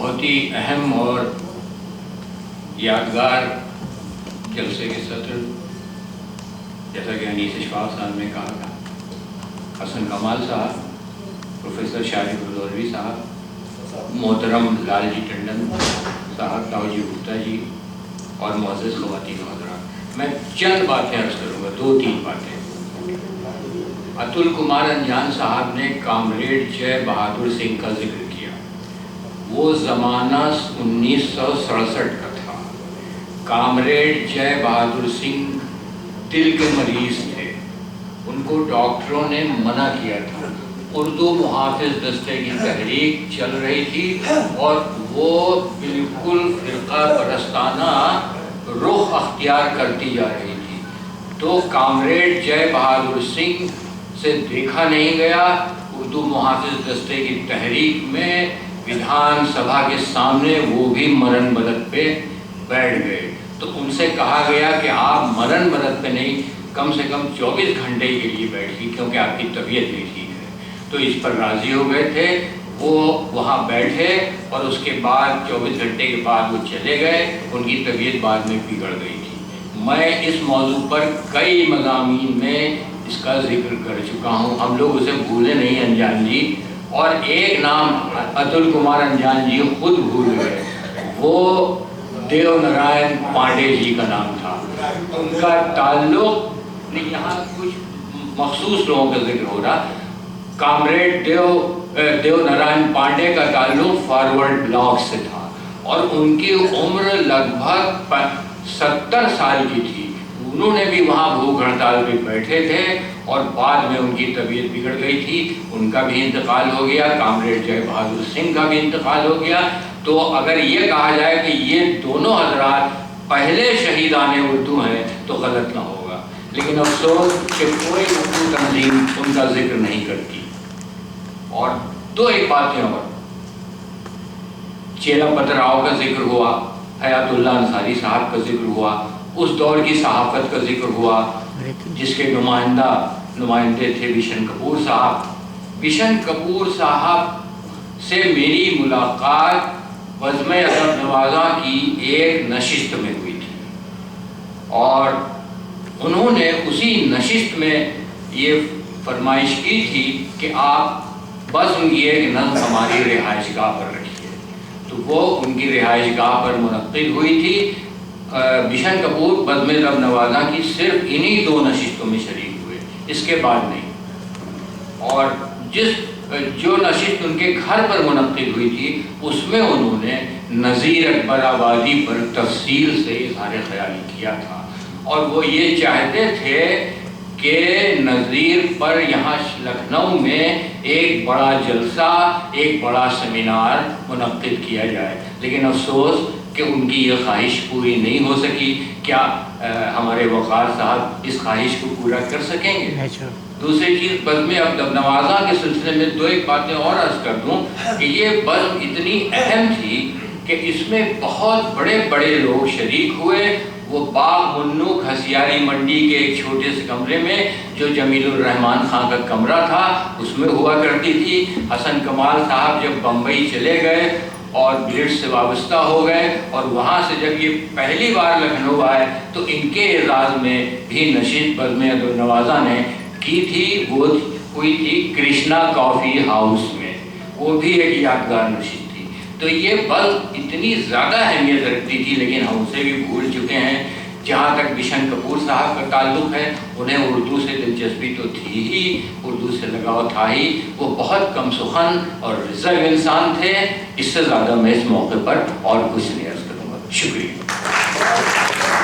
بہت ہی اہم اور یادگار جلسے کے صدر جیسا کہ انیس اشفاق صاحب نے کہا تھا، حسن کمال صاحب، پروفیسر شارف الدولوی صاحب، محترم لال جی ٹنڈن صاحب، تاؤ جی گپتا جی اور معزز خواتین و حضرات، میں چند باتیں عرض کروں گا، 2-3 باتیں۔ اتل کمار انجان صاحب نے کامریڈ جے بہادر سنگھ کا ذکر کیا۔ وہ زمانہ 1967 کا تھا۔ کامریڈ جے بہادر سنگھ دل کے مریض تھے، ان کو ڈاکٹروں نے منع کیا تھا۔ اردو محافظ دستے کی تحریک چل رہی تھی اور وہ بالکل فرقہ پرستانہ رخ اختیار کرتی جا رہی تھی، تو کامریڈ جے بہادر سنگھ سے دیکھا نہیں گیا۔ اردو محافظ دستے کی تحریک میں ودھان سبھا کے سامنے وہ بھی مرن بلد پہ بیٹھ گئے، تو ان سے کہا گیا کہ آپ مرن بلد پہ نہیں، کم سے کم 24 گھنٹے کے لیے بیٹھیے کیونکہ آپ کی طبیعت نہیں ٹھیک ہے۔ تو اس پر راضی ہو گئے تھے، وہ وہاں بیٹھے اور اس کے بعد 24 گھنٹے کے بعد وہ چلے گئے، ان کی طبیعت بعد میں بگڑ گئی تھی۔ میں اس موضوع پر کئی مضامین میں اس کا ذکر کر چکا ہوں، ہم لوگ اسے بھولے نہیں انجان جی، اور ایک نام اتل کمار انجان جی خود بھول گئے، وہ دیو نارائن پانڈے جی کا نام تھا۔ ان کا تعلق، یہاں کچھ مخصوص لوگوں کا ذکر ہو رہا، کامریڈ دیو نارائن پانڈے کا تعلق فارورڈ بلاک سے تھا اور ان کی عمر لگ بھگ 70 سال کی تھی۔ انہوں نے بھی وہاں بھوک ہڑتال پہ بیٹھے تھے اور بعد میں ان کی طبیعت بگڑ گئی تھی، ان کا بھی انتقال ہو گیا، کامریڈ جے بہادر سنگھ کا بھی انتقال ہو گیا۔ تو اگر یہ کہا جائے کہ یہ دونوں حضرات پہلے شہیدان اردو ہیں تو غلط نہ ہوگا، لیکن افسوس کہ کوئی اردو تنظیم ان کا ذکر نہیں کرتی۔ اور 2-1 باتیں اور، چیلا پتراؤ کا ذکر ہوا، حیات اللہ انصاری صاحب کا ذکر ہوا، اس دور کی صحافت کا ذکر ہوا جس کے نمائندے تھے بشن کپور صاحب۔ بشن کپور صاحب سے میری ملاقات بزم ادب نوازاں کی ایک نشست میں ہوئی تھی اور انہوں نے اسی نشست میں یہ فرمائش کی تھی کہ آپ بزم کی ایک نظم ہماری رہائش گاہ پر رکھیے، تو وہ ان کی رہائش گاہ پر منعقد ہوئی تھی۔ بشن کپور بزم ادب نوازاں کی صرف انہی 2 نشستوں میں شریک ہوئے، اس کے بعد نہیں۔ اور جو نشست ان کے گھر پر منعقد ہوئی تھی اس میں انہوں نے نذیر اکبر آبادی پر تفصیل سے اظہار خیال کیا تھا، اور وہ یہ چاہتے تھے کہ نذیر پر یہاں لکھنؤ میں ایک بڑا جلسہ، ایک بڑا سیمینار منعقد کیا جائے، لیکن افسوس کہ ان کی یہ خواہش پوری نہیں ہو سکی۔ کیا ہمارے وقار صاحب اس خواہش کو پورا کر سکیں گے؟ دوسری چیز، بزم ادب نوازاں کے سلسلے میں 2-1 باتیں اور عرض کر دوں کہ یہ بزم اتنی اہم تھی کہ اس میں بہت بڑے بڑے لوگ شریک ہوئے۔ وہ باغ منو کھسیاری منڈی کے ایک چھوٹے سے کمرے میں، جو جمیل الرحمن خان کا کمرہ تھا، اس میں ہوا کرتی تھی۔ حسن کمال صاحب جب بمبئی چلے گئے اور برٹش سے وابستہ ہو گئے اور وہاں سے جب یہ پہلی بار لکھنؤ آئے تو ان کے اعزاز میں بھی نشست بزم ادب نوازاں نے کی تھی، وہ ہوئی تھی کرشنا کافی ہاؤس میں، وہ بھی ایک یادگار نشست تھی۔ تو یہ بزم اتنی زیادہ اہمیت رکھتی تھی، لیکن ہم اسے بھی بھول چکے ہیں۔ جہاں تک بشن کپور صاحب کا تعلق ہے، انہیں اردو سے دلچسپی تو تھی ہی، اردو سے لگاؤ تھا ہی، وہ بہت کم سخن اور ریزرو انسان تھے۔ اس سے زیادہ میں اس موقع پر اور کچھ نہیں عرض کروں گا۔ شکریہ۔